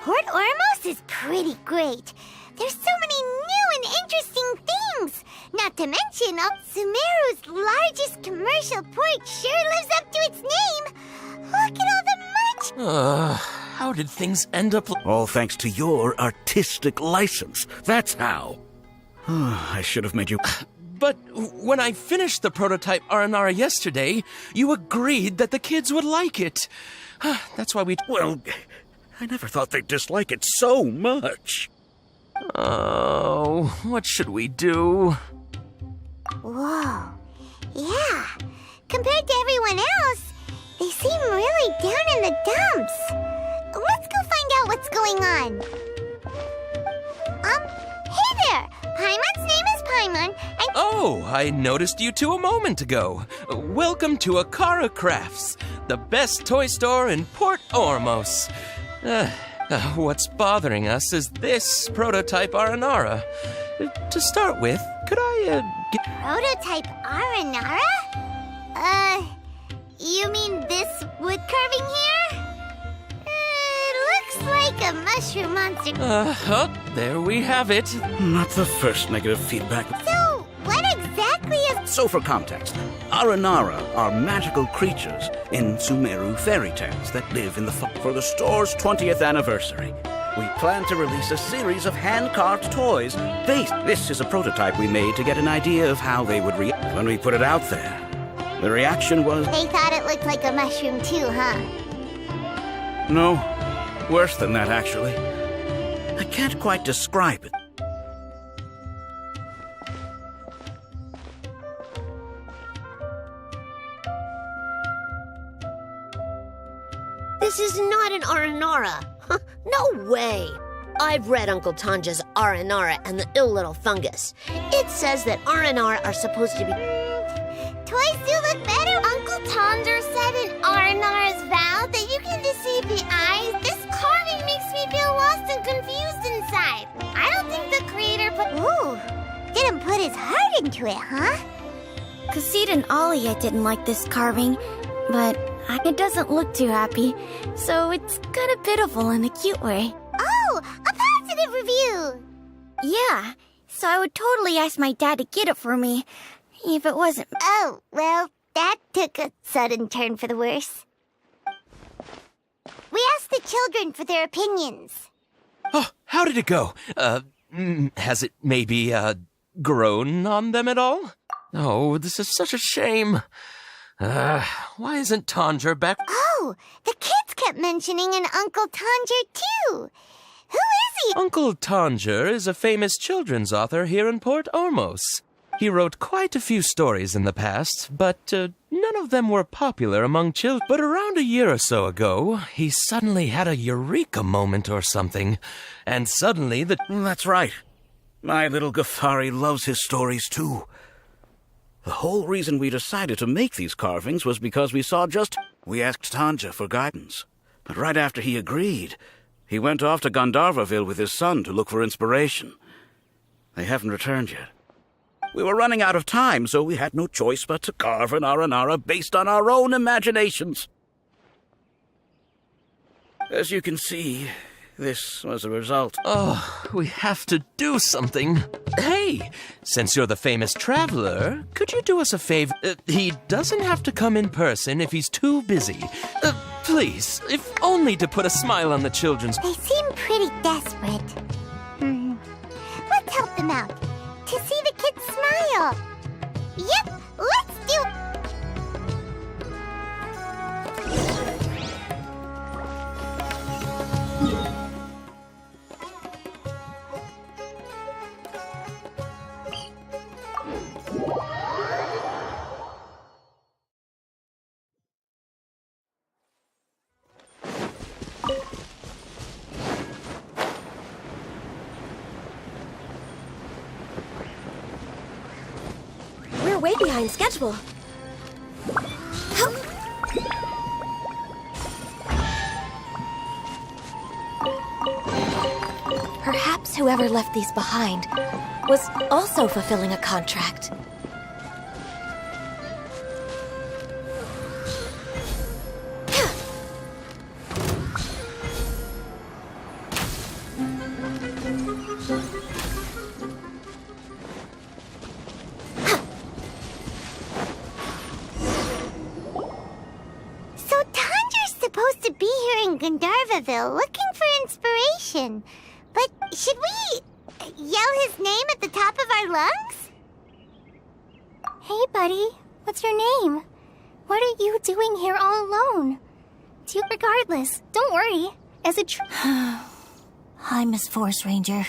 Port Ormos is pretty great. There's so many new and interesting things. Not to mention, Sumeru's largest commercial port sure lives up to its name. Look at all the merch. How did things end up? All thanks to your artistic license. That's how. I should have made you... But when I finished the prototype Aranara yesterday, you agreed that the kids would like it. That's why we... Well, I never thought they'd dislike it so much. Oh, what should we do? Whoa. Yeah. Compared to everyone else, they seem really down in the dumps. Let's go find out what's going on. Hey there! Paimon's name is Paimon, and... Oh, I noticed you two a moment ago. Welcome to Akara Crafts, the best toy store in Port Ormos. What's bothering us is this prototype Aranara. To start with, could I, get... Prototype Aranara? You mean this wood carving here? Looks like a mushroom monster. Oh, there we have it. Not the first negative feedback. So, what exactly is... So for context, Aranara are magical creatures in Sumeru fairy tales that live in the for the store's 20th anniversary. We plan to release a series of hand-carved toys based... This is a prototype we made to get an idea of how they would react. When we put it out there, the reaction was... They thought it looked like a mushroom too, huh? No, worse than that, actually. I can't quite describe it. This is not an Aranara. No way. I've read Uncle Tanja's Aranara and the Ill Little Fungus. It says that Aranara are supposed to be... Toys do look better. Uncle Tonder said in Aranara's vow that you can deceive the eyes. This carving makes me feel lost and confused inside. I don't think the creator put... Ooh, didn't put his heart into it, huh? Kassid and Alia didn't like this carving, but it doesn't look too happy, so it's kind of pitiful in a cute way. Oh, a positive review! Yeah, so I would totally ask my dad to get it for me, if it wasn't... Oh, well, that took a sudden turn for the worse. We asked the children for their opinions. Oh, how did it go? Has it maybe, grown on them at all? Oh, this is such a shame. Why isn't Tanger back? Oh, the kids kept mentioning an Uncle Tanger, too. Who is he? Uncle Tanger is a famous children's author here in Port Ormos. He wrote quite a few stories in the past, but none of them were popular among children. But around a year or so ago, he suddenly had a eureka moment or something. And suddenly the... That's right. My little Ghaffari loves his stories, too. The whole reason we decided to make these carvings was because we saw just... We asked Tanja for guidance. But right after he agreed, he went off to Gandharvaville with his son to look for inspiration. They haven't returned yet. We were running out of time, so we had no choice but to carve an Aranara based on our own imaginations. As you can see, this was a result. Oh, we have to do something. Hey, since you're the famous traveler, could you do us a favor? He doesn't have to come in person if he's too busy. Please, if only to put a smile on the children's... They seem pretty desperate. Let's help them out. To see the kids smile. Yep, let's do it. way behind schedule. Perhaps whoever left these behind was also fulfilling a contract. So Tanger's supposed to be here in Gandharvaville looking for inspiration. But should we yell his name at the top of our lungs? Hey, buddy. What's your name? What are you doing here all alone? Regardless, don't worry. As a Hi, Miss Force Ranger.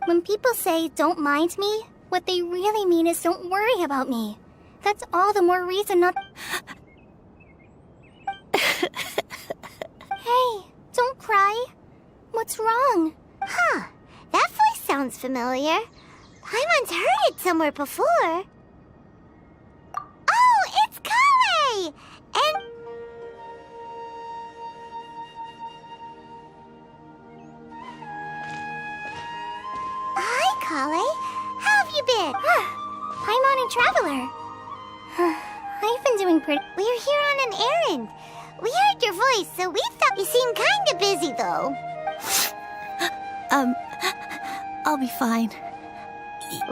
When people say don't mind me, what they really mean is don't worry about me. That's all the more reason not... Hey, don't cry. What's wrong? Huh, that voice sounds familiar. Paimon's heard it somewhere before. Oh, it's Collei! And... Hi, Collei. How have you been? Paimon and Traveler. I've been doing pretty... We're here on an errand. We heard your voice, so we thought you seemed kinda busy, though. I'll be fine.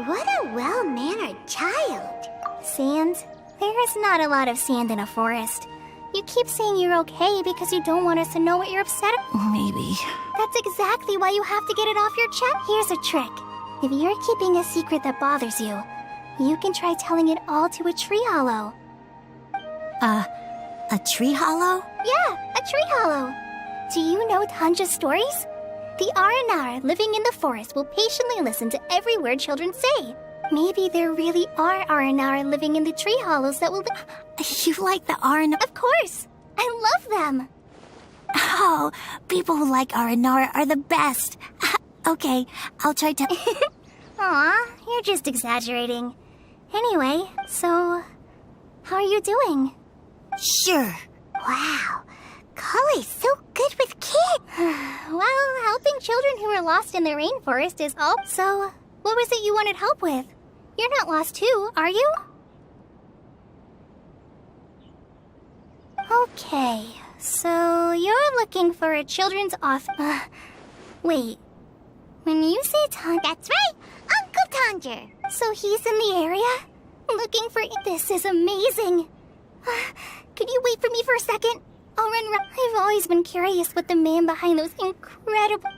What a well-mannered child. Sand? There is not a lot of sand in a forest. You keep saying you're okay because you don't want us to know what you're upset about. Maybe. That's exactly why you have to get it off your chest. Here's a trick. If you're keeping a secret that bothers you, you can try telling it all to a tree hollow. A tree hollow? Yeah, a tree hollow. Do you know Tanja's stories? The Aranara living in the forest will patiently listen to every word children say. Maybe there really are Aranara living in the tree hollows that will... You like the Aranara? Of course! I love them! Oh, people who like Aranara are the best. Okay, I'll try to... Aw, you're just exaggerating. Anyway, so... how are you doing? Sure. Wow, Collei's so good with kids. Well, helping children who are lost in the rainforest is all... So, what was it you wanted help with? You're not lost too, are you? Okay, so you're looking for a children's wait. When you say That's right, Uncle Tanger. So he's in the area? Looking for... This is amazing. Could you wait for me for a second? I'll run. I've always been curious what the man behind those incredible...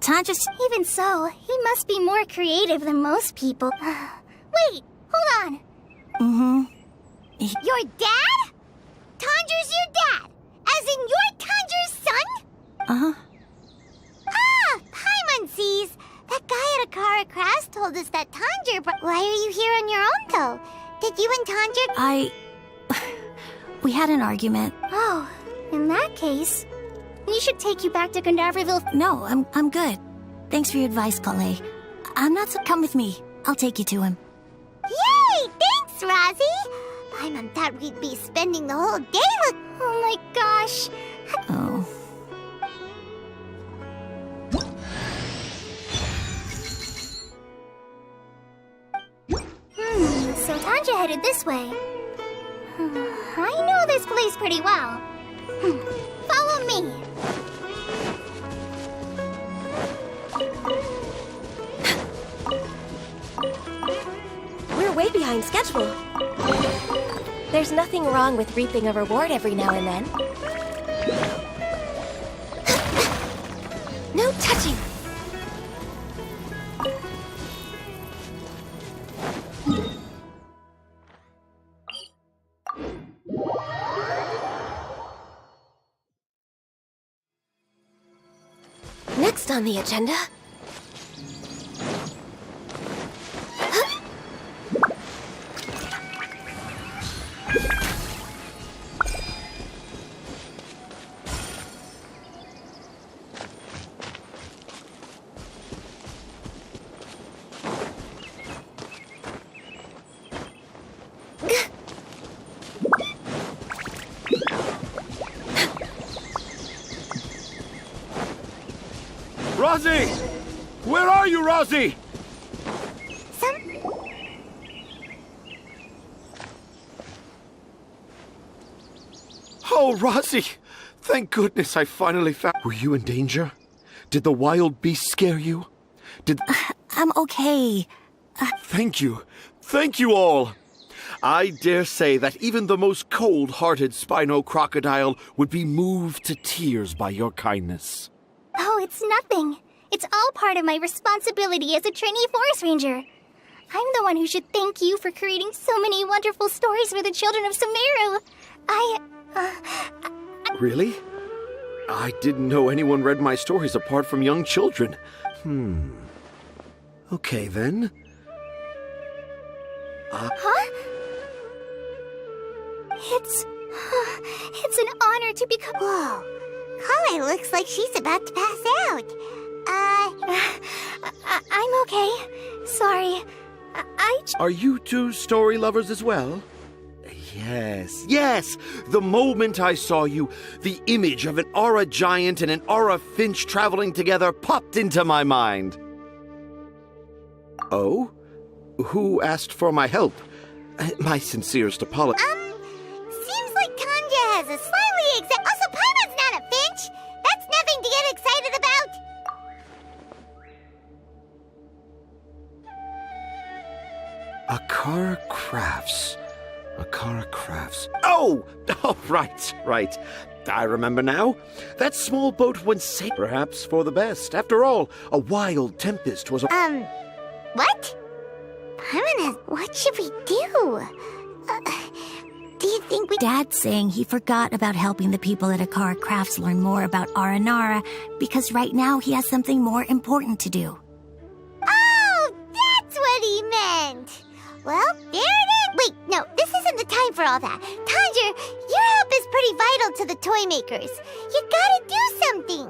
Tanja's... Even so, he must be more creative than most people. Wait, hold on. Mm-hmm. Your dad? Tanger's your dad? As in you're Tanger's son? Uh-huh. Ah, Paimon sees. That guy at Akara Craft told us that Tanger brought... Why are you here on your own, though? Did you and Tanger... We had an argument. Oh, in that case, we should take you back to Gandharvaville. No, I'm good. Thanks for your advice, Collei. I'm not so... Come with me. I'll take you to him. Yay! Thanks, Rosie! Paimon thought we'd be spending the whole day with... Oh my gosh. Oh. So Tanja headed this way. I know this place pretty well. Follow me. We're way behind schedule. There's nothing wrong with reaping a reward every now and then. No touching! Next on the agenda... Rosie! Where are you, Rosie? Oh, Rosie! Thank goodness I finally found... Were you in danger? Did the wild beast scare you? I'm okay. Thank you. Thank you all. I dare say that even the most cold-hearted Spino crocodile would be moved to tears by your kindness. Oh, it's nothing. It's all part of my responsibility as a trainee forest ranger. I'm the one who should thank you for creating so many wonderful stories for the children of Sumeru. Really? I didn't know anyone read my stories apart from young children. Okay, then. Huh? It's an honor to become... Whoa. Collei looks like she's about to pass out. I'm okay. Sorry. Are you two story lovers as well? Yes. The moment I saw you, the image of an aura giant and an aura finch traveling together popped into my mind. Oh? Who asked for my help? My sincerest apology. Seems like Tanja has a slightly Also, Paimon's not a finch! That's nothing to get excited about! Akara Crafts. Oh, right. I remember now. That small boat went safe, perhaps for the best. After all, a wild tempest was... What? Paimon, what should we do? Do you think we... Dad's saying he forgot about helping the people at Akara Crafts learn more about Aranara because right now he has something more important to do. Oh, that's what he meant! Well, there it is! Wait, no, this isn't the time for all that. Tanja, your help is pretty vital to the toy makers. You gotta do something!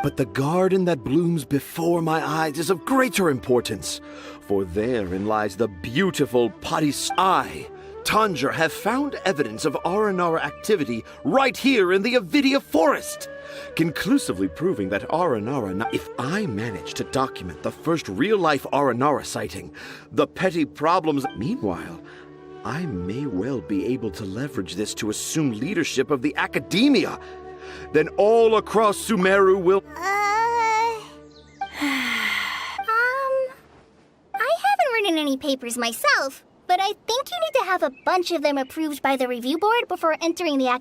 But the garden that blooms before my eyes is of greater importance, for therein lies the beautiful I, Tanja, have found evidence of Aranara activity right here in the Avidia forest, conclusively proving that Aranara... If I manage to document the first real-life Aranara sighting, the petty problems... Meanwhile, I may well be able to leverage this to assume leadership of the academia. Then all across Sumeru will... I haven't written any papers myself, but I think you need to have a bunch of them approved by the review board before entering the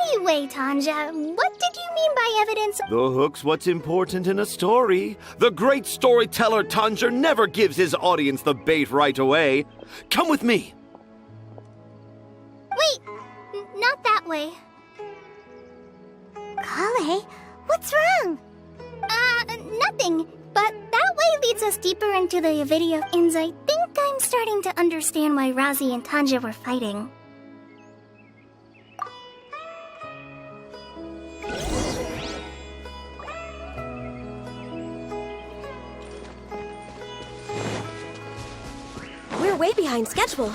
Anyway, Tanja, what did you mean by evidence? The hook's what's important in a story. The great storyteller Tanja never gives his audience the bait right away. Come with me. Wait, not that way. Collei, what's wrong? Nothing. But that way leads us deeper into the Avidia, and I think I'm starting to understand why Rosie and Tanja were fighting. We're way behind schedule.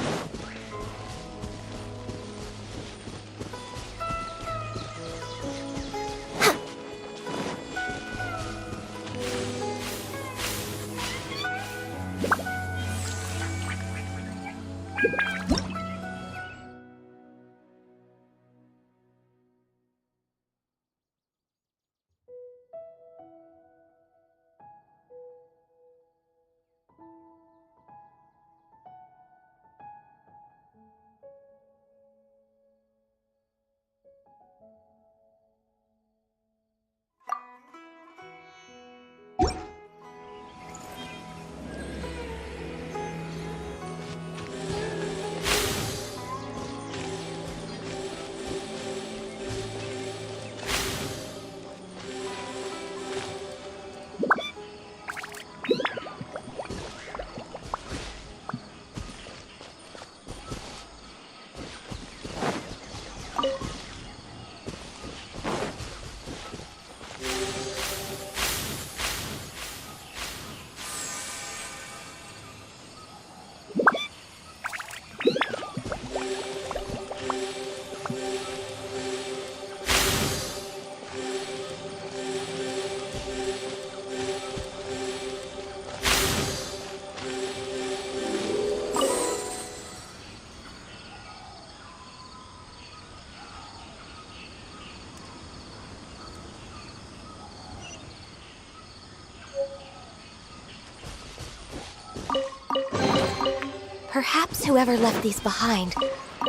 Perhaps whoever left these behind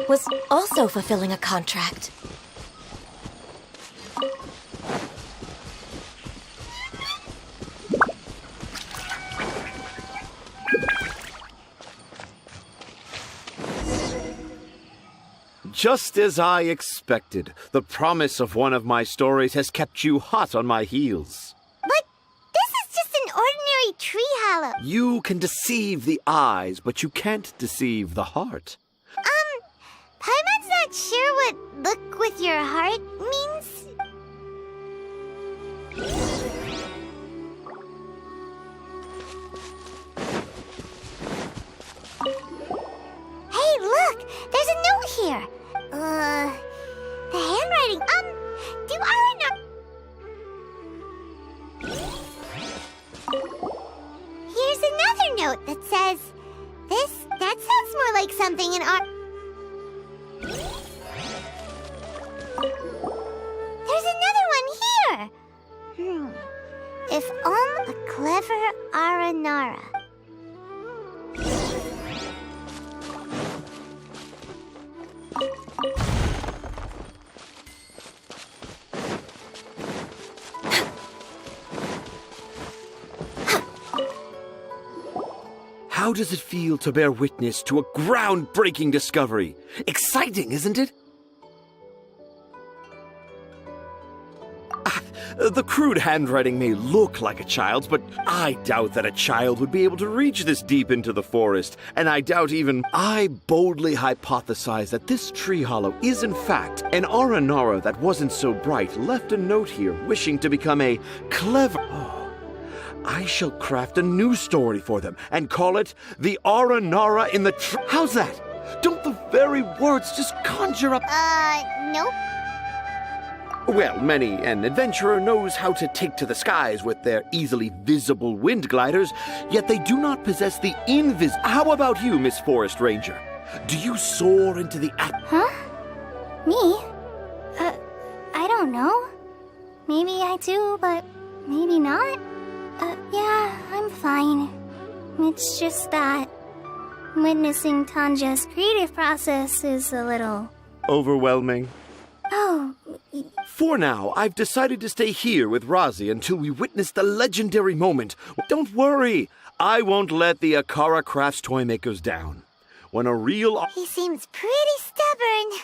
was also fulfilling a contract. Just as I expected, the promise of one of my stories has kept you hot on my heels. But this is just an ordinary tree hollow. You can deceive the eyes, but you can't deceive the heart. Paimon's not sure what look with your heart means. Hey, look! There's a note here. The handwriting. Do Arana... Here's another note that says, that sounds more like something in our... There's another one here. If a clever Aranara. How does it feel to bear witness to a groundbreaking discovery? Exciting, isn't it? The crude handwriting may look like a child's, but I doubt that a child would be able to reach this deep into the forest, and I doubt even I boldly hypothesize that this tree hollow is in fact an Aranara that wasn't so bright left a note here wishing to become a clever... I shall craft a new story for them and call it The Aranara in the How's that? Don't the very words just conjure up... Nope. Well, many an adventurer knows how to take to the skies with their easily visible wind gliders, yet they do not possess the How about you, Miss Forest Ranger? Do you soar into the Huh? Me? I don't know. Maybe I do, but maybe not. Yeah, I'm fine. It's just that witnessing Tanja's creative process is a little... overwhelming? Oh. For now, I've decided to stay here with Razi until we witness the legendary moment. Don't worry, I won't let the Akara Crafts toy makers down. When a real... He seems pretty stubborn.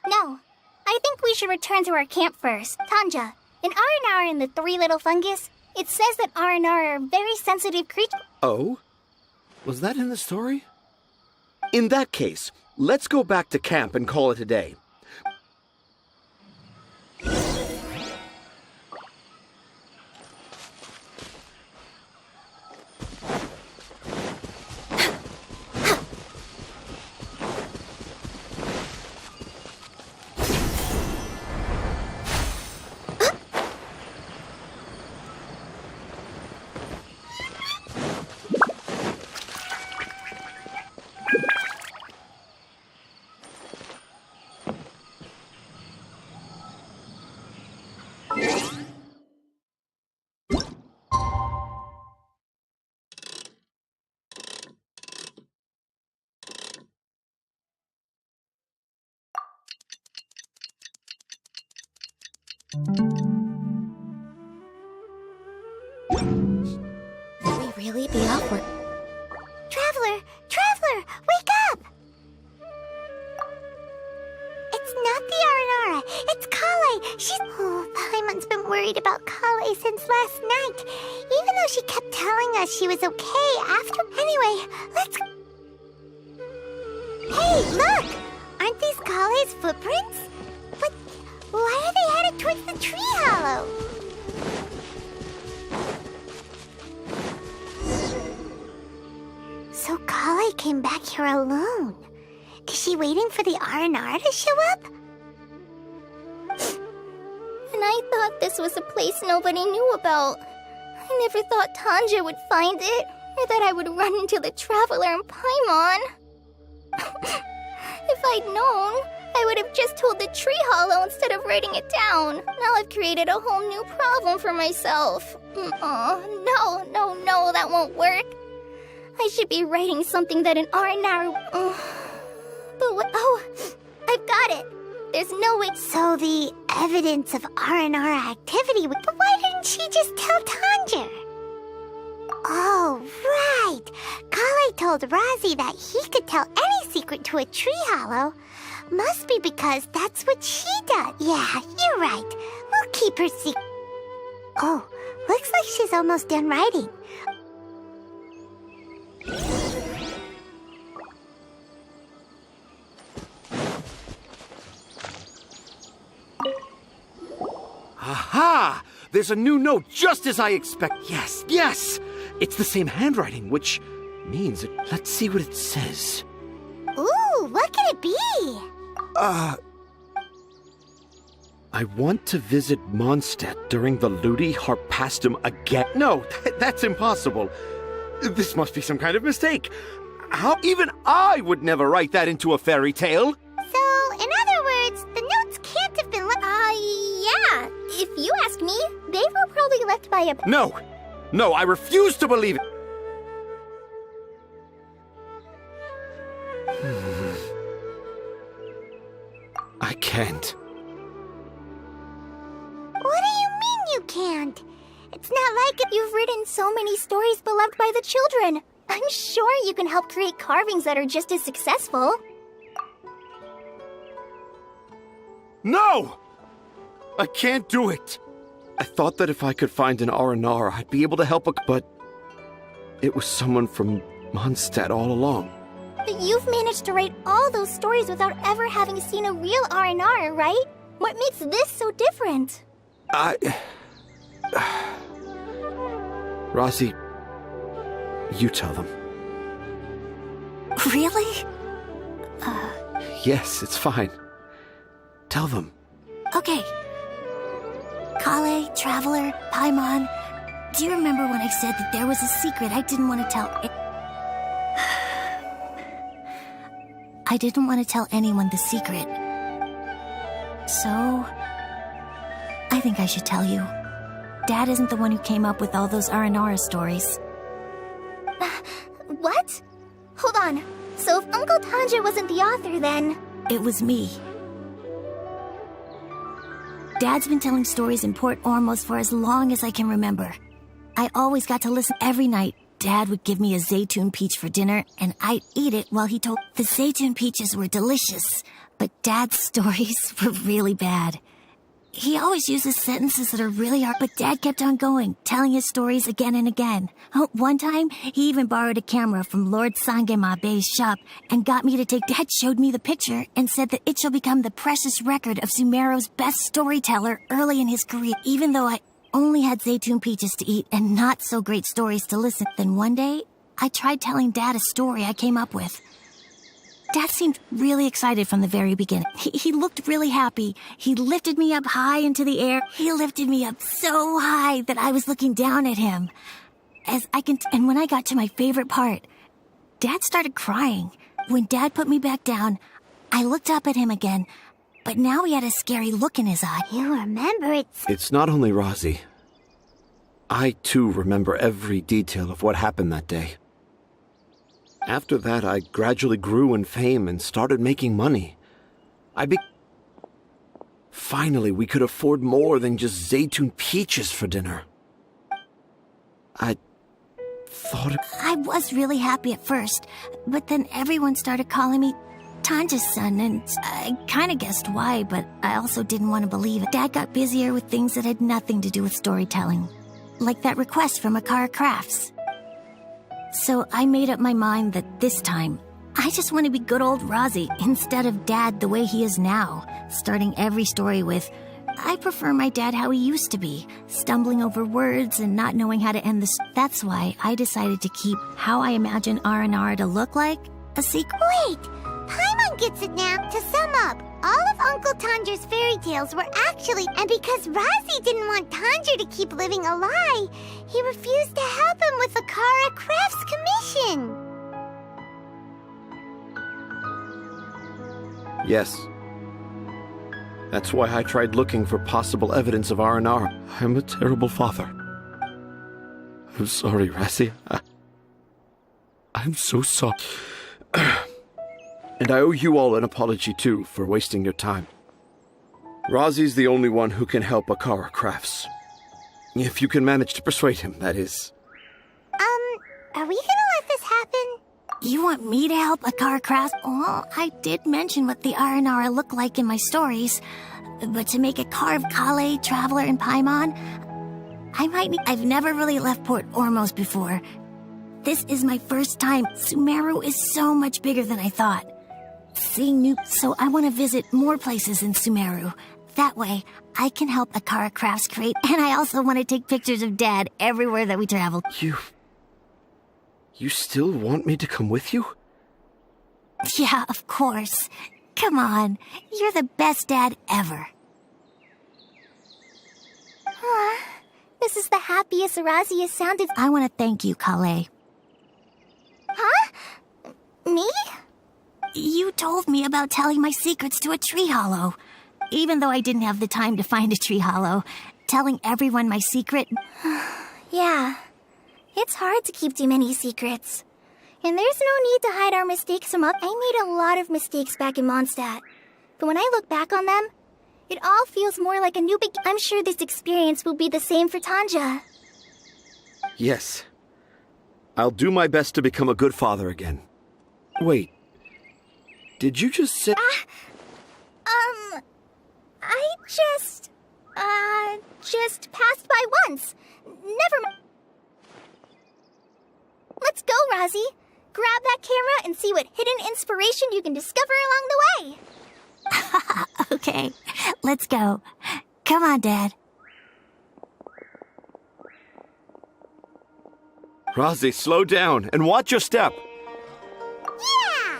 No, I think we should return to our camp first. Tanja, in Aranara and the Three Little Fungus, it says that Aranara are very sensitive creatures. Oh? Was that in the story? In that case, let's go back to camp and call it a day. Will we really be off work? Traveler! Traveler! Wake up! It's not the Aranara. It's Collei. She's... Oh, Paimon's been worried about Collei since last night. Even though she kept telling us she was okay after... Anyway, let's... Hey, look! Aren't these Collei's footprints? But why are they headed towards the tree hollow? So Collei came back here alone. Is she waiting for the Aranara to show up? And I thought this was a place nobody knew about. I never thought Tanja would find it, or that I would run into the Traveler and Paimon. If I'd known, I would have just told the tree hollow instead of writing it down. Now I've created a whole new problem for myself. No, that won't work. I should be writing something that an R&R... But what... Oh, I've got it. There's no way... So the evidence of R&R activity... But why didn't she just tell Tanja? Oh, right. Collei told Rozzy that he could tell any secret to a tree hollow. Must be because that's what she does. Yeah, you're right. We'll keep her secret. Oh, looks like she's almost done writing. Aha! There's a new note just as I expect. Yes, yes! It's the same handwriting, which means it... Let's see what it says. Ooh, what could it be? I want to visit Mondstadt during the Ludi Harpastum again. No, that's impossible. This must be some kind of mistake. How? Even I would never write that into a fairy tale. So, in other words, the notes can't have been left... Yeah. If you ask me, they were probably left by a... No, I refuse to believe it. I can't. What do you mean you can't? It's not like You've written so many stories beloved by the children. I'm sure you can help create carvings that are just as successful. No! I can't do it. I thought that if I could find an R&R, I'd be able to help but it was someone from Mondstadt all along. But you've managed to write all those stories without ever having seen a real R&R, right? What makes this so different? Rozzy, you tell them. Really? Yes, it's fine. Tell them. Okay. Collei, Traveler, Paimon, do you remember when I said that there was a secret I didn't want to tell? I didn't want to tell anyone the secret. So, I think I should tell you. Dad isn't the one who came up with all those R&R stories. What? Hold on. So if Uncle Tanja wasn't the author, then... It was me. Dad's been telling stories in Port Ormos for as long as I can remember. I always got to listen every night. Dad would give me a Zaytun peach for dinner, and I'd eat it while he told... The Zaytun peaches were delicious, but Dad's stories were really bad. He always uses sentences that are really hard, but Dad kept on going, telling his stories again and again. One time, he even borrowed a camera from Lord Sangema Bey's shop and got me to take... Dad showed me the picture and said that it shall become the precious record of Sumeru's best storyteller early in his career. Even though I only had Zaytun peaches to eat and not so great stories to listen. Then one day, I tried telling Dad a story I came up with. Dad seemed really excited from the very beginning. He looked really happy. He lifted me up high into the air. He lifted me up so high that I was looking down at him. And when I got to my favorite part, Dad started crying. When Dad put me back down, I looked up at him again, but now he had a scary look in his eye. You remember It's not only Rozzy. I, too, remember every detail of what happened that day. After that, I gradually grew in fame and started making money. Finally, we could afford more than just Zaytun peaches for dinner. I was really happy at first, but then everyone started calling me Tanja's son, and I kind of guessed why, but I also didn't want to believe it. Dad got busier with things that had nothing to do with storytelling, like that request from Akara Crafts. So I made up my mind that this time, I just want to be good old Rozzy instead of Dad the way he is now, starting every story with, I prefer my dad how he used to be, stumbling over words and not knowing how to end the... That's why I decided to keep how I imagine R&R to look like a secret. Wait, Paimon gets it now. To sum up, all of Uncle Tanja's fairy tales were actually... And because Rozzy didn't want Tanja to keep living a lie, he refused to help him with the Akara Crafts commission. Yes. That's why I tried looking for possible evidence of R&R. I'm a terrible father. I'm sorry, Rozzy. I'm so sorry. And I owe you all an apology, too, for wasting your time. Razi's the only one who can help Akara Crafts. If you can manage to persuade him, that is. Are we gonna let this happen? You want me to help Akara Crafts? Well, I did mention what the Aranara look like in my stories. But to make a carved Collei, Traveler, and Paimon, I might need... I've never really left Port Ormos before. This is my first time. Sumeru is so much bigger than I thought. Seeing new... So I want to visit more places in Sumeru. That way, I can help Akara Crafts create, and I also want to take pictures of Dad everywhere that we travel. You still want me to come with you? Yeah, of course. Come on, you're the best dad ever. This is the happiest Razi has sounded. I want to thank you, Collei. Huh? Me? You told me about telling my secrets to a tree hollow. Even though I didn't have the time to find a tree hollow, telling everyone my secret... Yeah. It's hard to keep too many secrets. And there's no need to hide our mistakes from others. I made a lot of mistakes back in Mondstadt. But when I look back on them, it all feels more like a new beginning. I'm sure this experience will be the same for Tanja. Yes. I'll do my best to become a good father again. Wait. Did you just say... I just passed by once. Never mind. Let's go, Razi. Grab that camera and see what hidden inspiration you can discover along the way. Okay, let's go. Come on, Dad. Razi, slow down and watch your step. Yeah!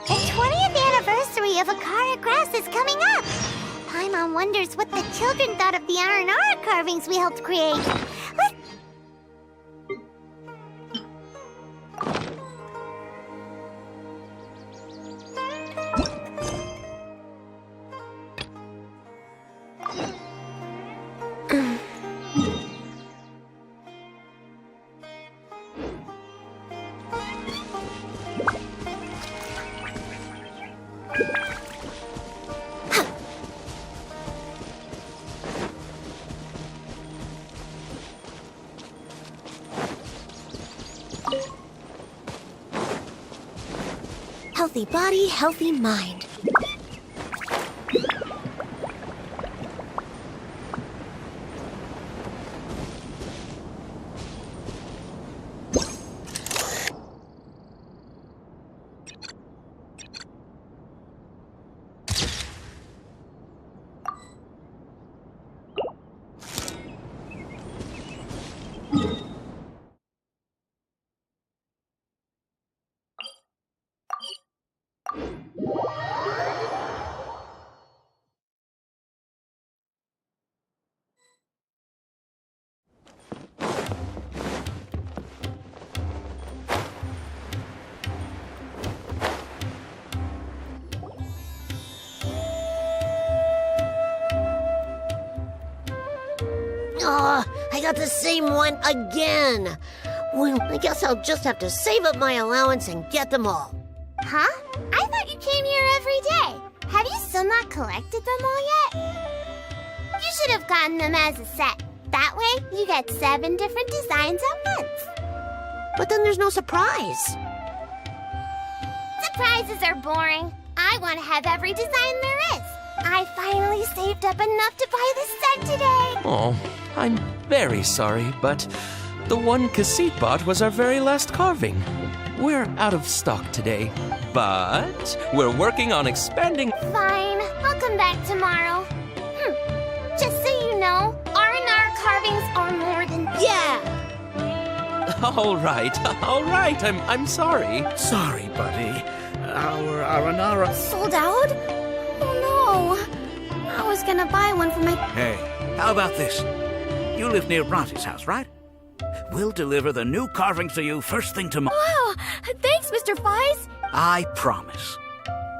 The 20th anniversary of Akara Crafts is coming up! Paimon wonders what the children thought of the Aranara carvings we helped create. Let's... Healthy body, healthy mind. Oh, I got the same one again. Well, I guess I'll just have to save up my allowance and get them all. Huh? I thought you came here every day. Have you still not collected them all yet? You should have gotten them as a set. That way, you get 7 different designs at once. But then there's no surprise. Surprises are boring. I want to have every design there is. I finally saved up enough to buy the set today. Oh, I'm very sorry, but the one Cassit bought was our very last carving. We're out of stock today, but we're working on expanding... Fine, I'll come back tomorrow. Just so you know, R&R carvings are more than... Yeah! All right, I'm sorry. Sorry, buddy. Our Aranara... Sold out? Oh no. I was gonna buy one for my... Hey, how about this? You live near Bronte's house, right? We'll deliver the new carvings to you first thing tomorrow. Wow! Thanks, Mr. Fies! I promise.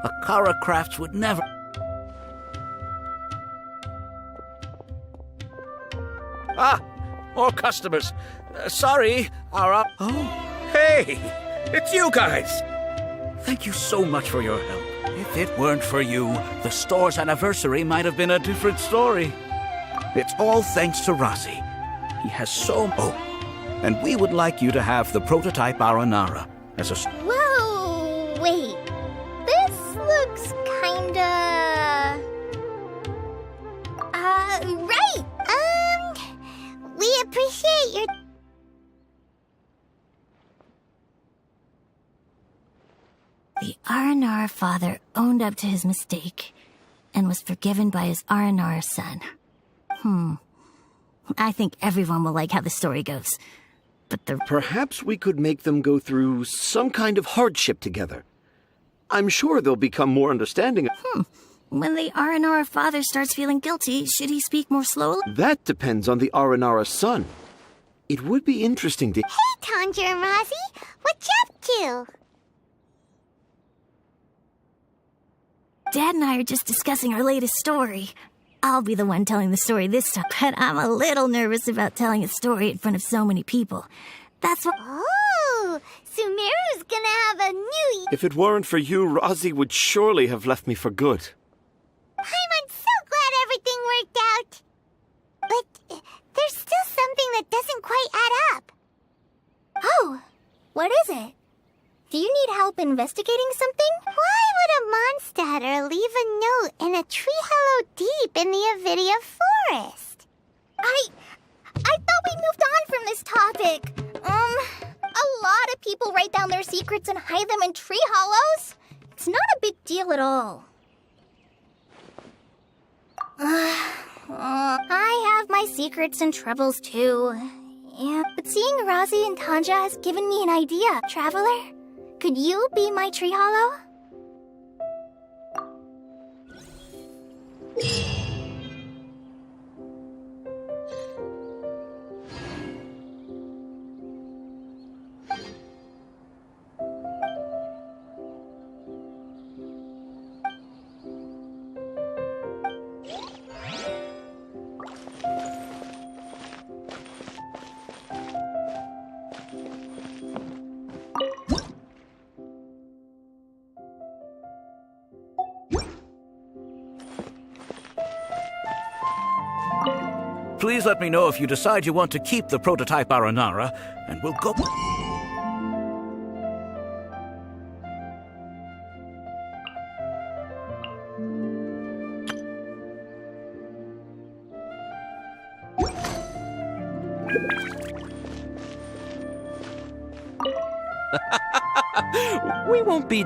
Akara Crafts would never... Ah! More customers. Sorry, our... Oh, hey! It's you guys! Thank you so much for your help. If it weren't for you, the store's anniversary might have been a different story. It's all thanks to Razi. He has so... Oh, and we would like you to have the prototype Aranara as a... Whoa, wait. This looks kinda... right! We appreciate your... The Aranara father owned up to his mistake and was forgiven by his Aranara son. I think everyone will like how the story goes. But Perhaps we could make them go through some kind of hardship together. I'm sure they'll become more understanding. when the Aranara father starts feeling guilty, should he speak more slowly? That depends on the Aranara son. It would be interesting to... Hey, Tanja and Razi, what you up to? Dad and I are just discussing our latest story. I'll be the one telling the story this time, but I'm a little nervous about telling a story in front of so many people. That's what... Oh, Sumeru's gonna have a new... If it weren't for you, Razi would surely have left me for good. I'm so glad everything worked out. But there's still something that doesn't quite add up. Oh, what is it? Do you need help investigating something? Why would a Mondstatter leave a note in a tree hollow deep in the Avidia forest? I thought we moved on from this topic. A lot of people write down their secrets and hide them in tree hollows. It's not a big deal at all. I have my secrets and troubles too. Yeah, but seeing Razi and Tanja has given me an idea. Traveler, could you be my tree hollow? Please let me know if you decide you want to keep the prototype Aranara, and we'll go... We won't be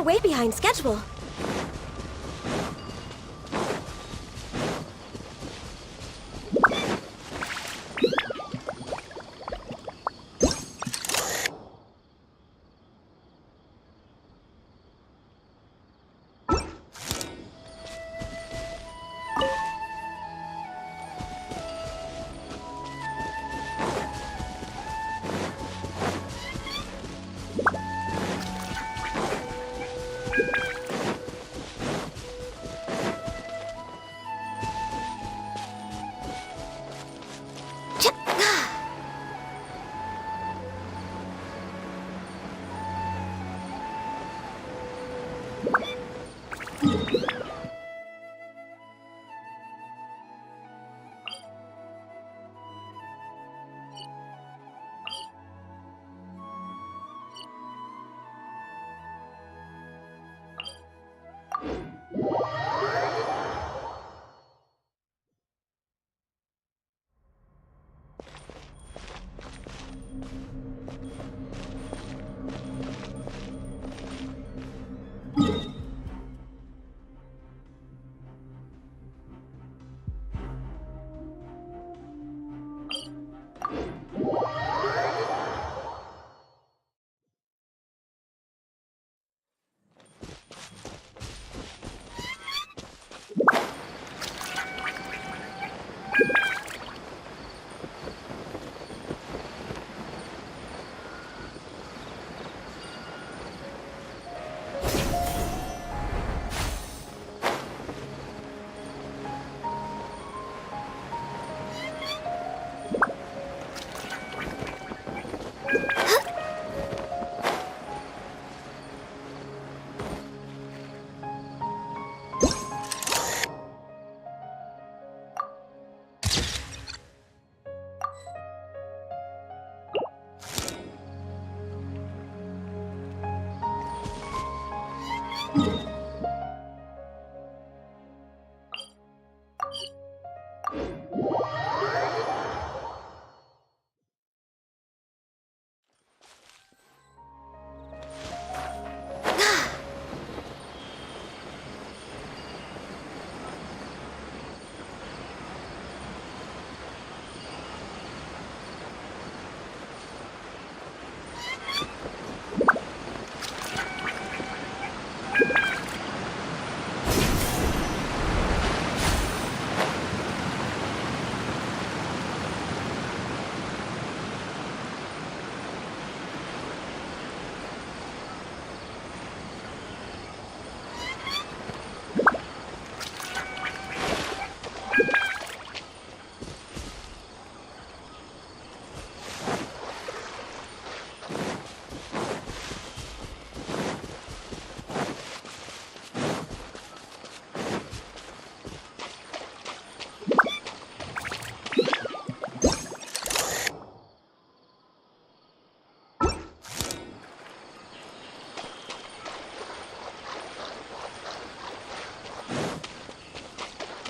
way behind schedule.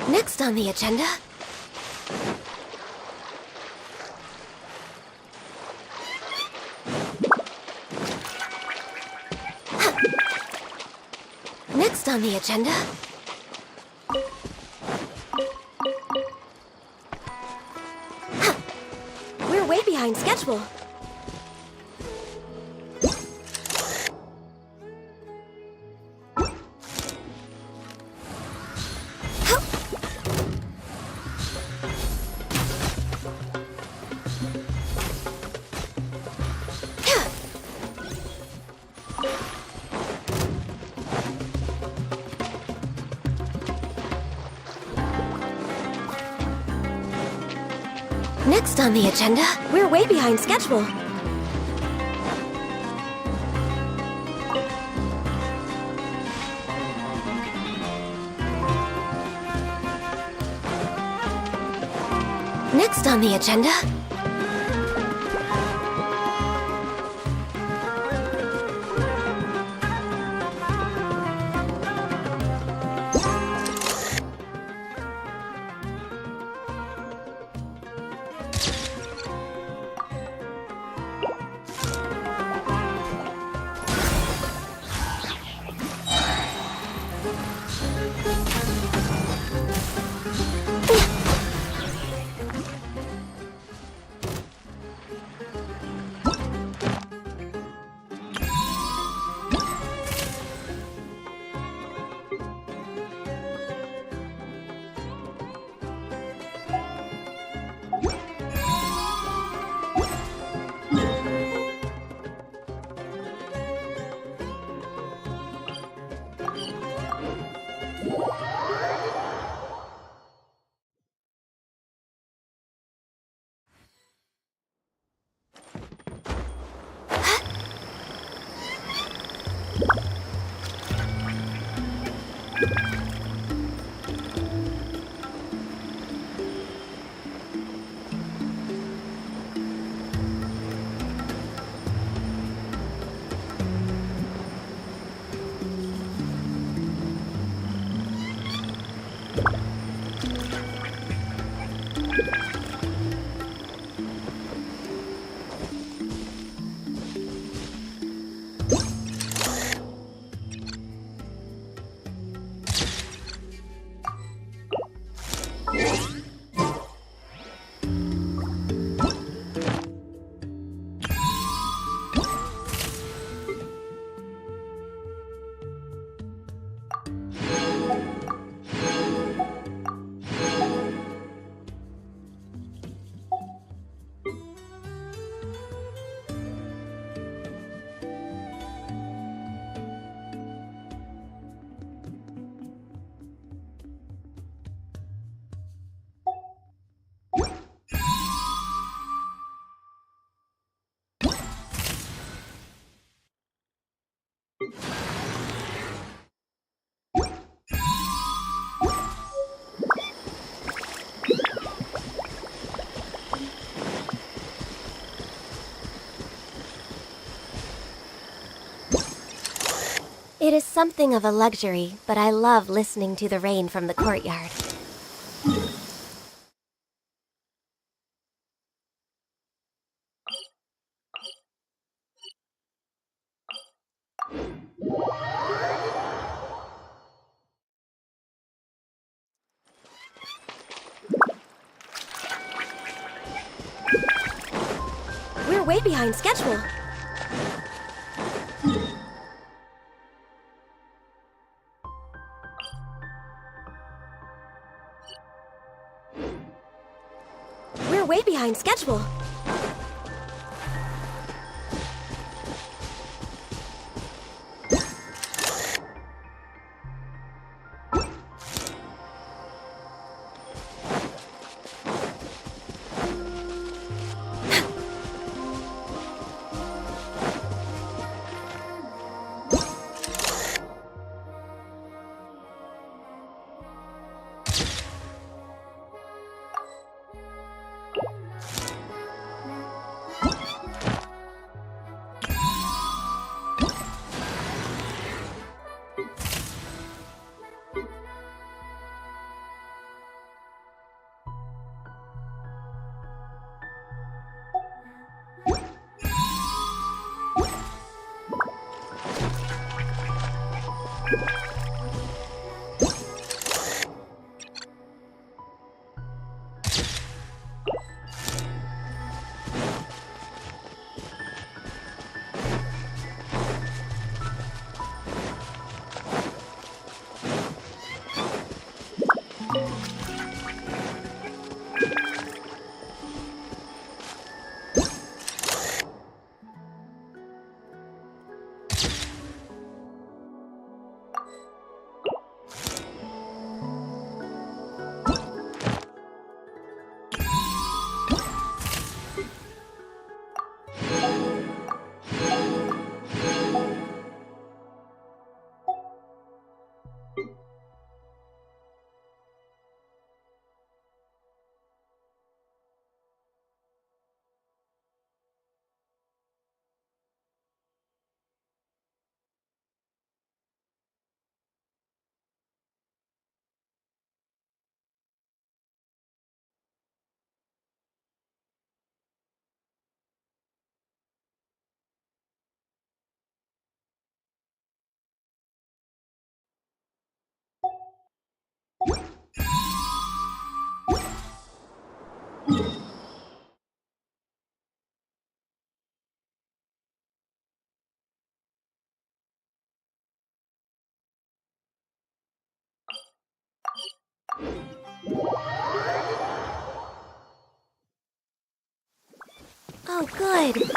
Next on the agenda... Next on the agenda... We're way behind schedule. Next on the agenda, we're way behind schedule. Next on the agenda... It is something of a luxury, but I love listening to the rain from the courtyard. We're way behind schedule. We're way behind schedule. Oh, good.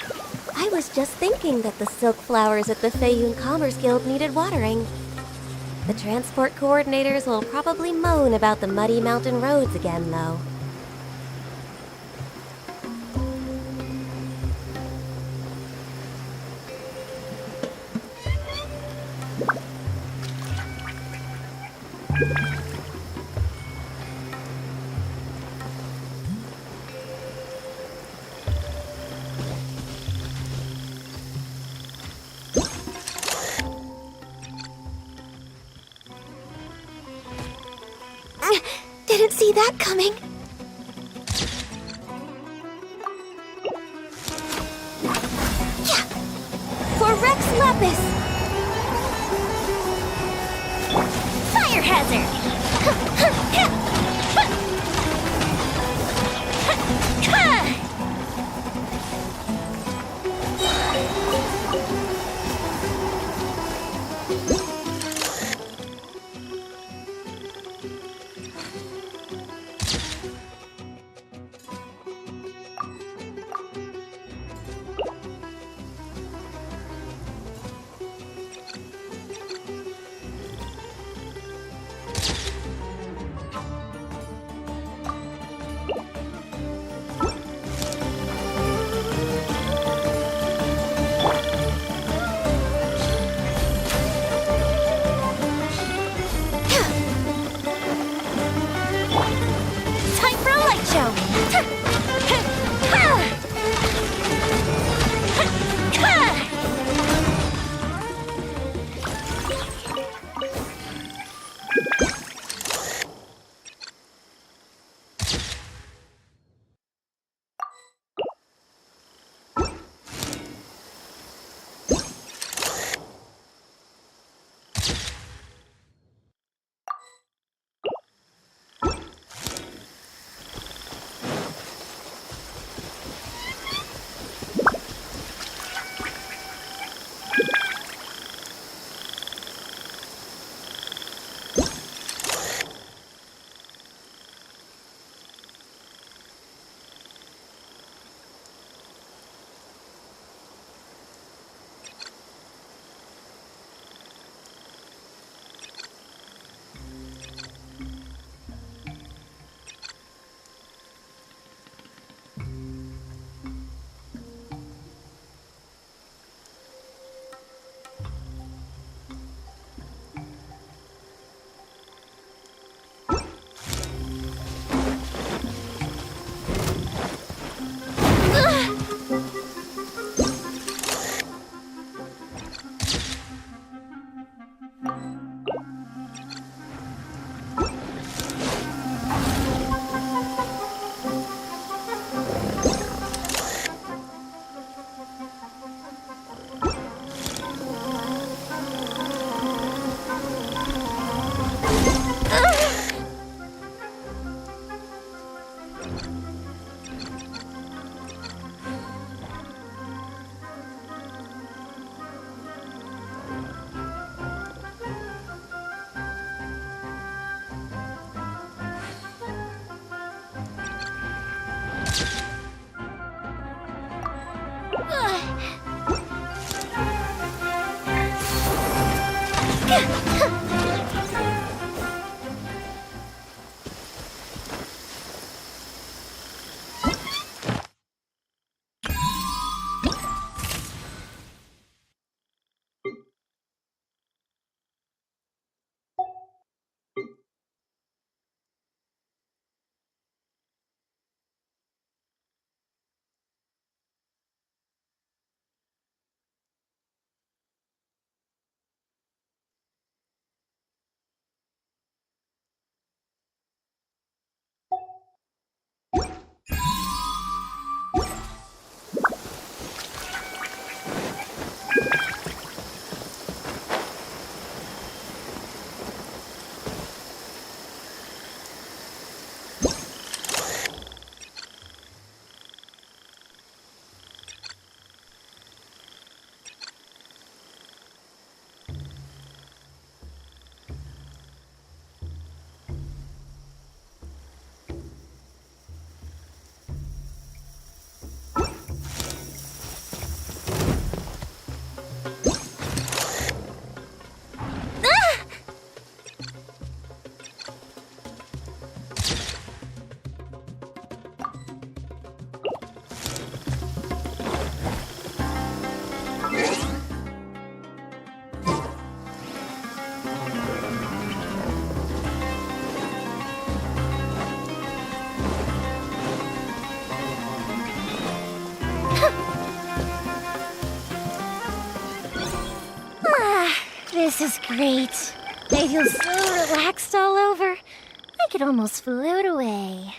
I was just thinking that the silk flowers at the Feiyun Commerce Guild needed watering. The transport coordinators will probably moan about the muddy mountain roads again, though. Didn't see that coming. Yeah. For Rex Lapis. Fire hazard! Time for a light show! This is great. I feel so relaxed all over. I could almost float away.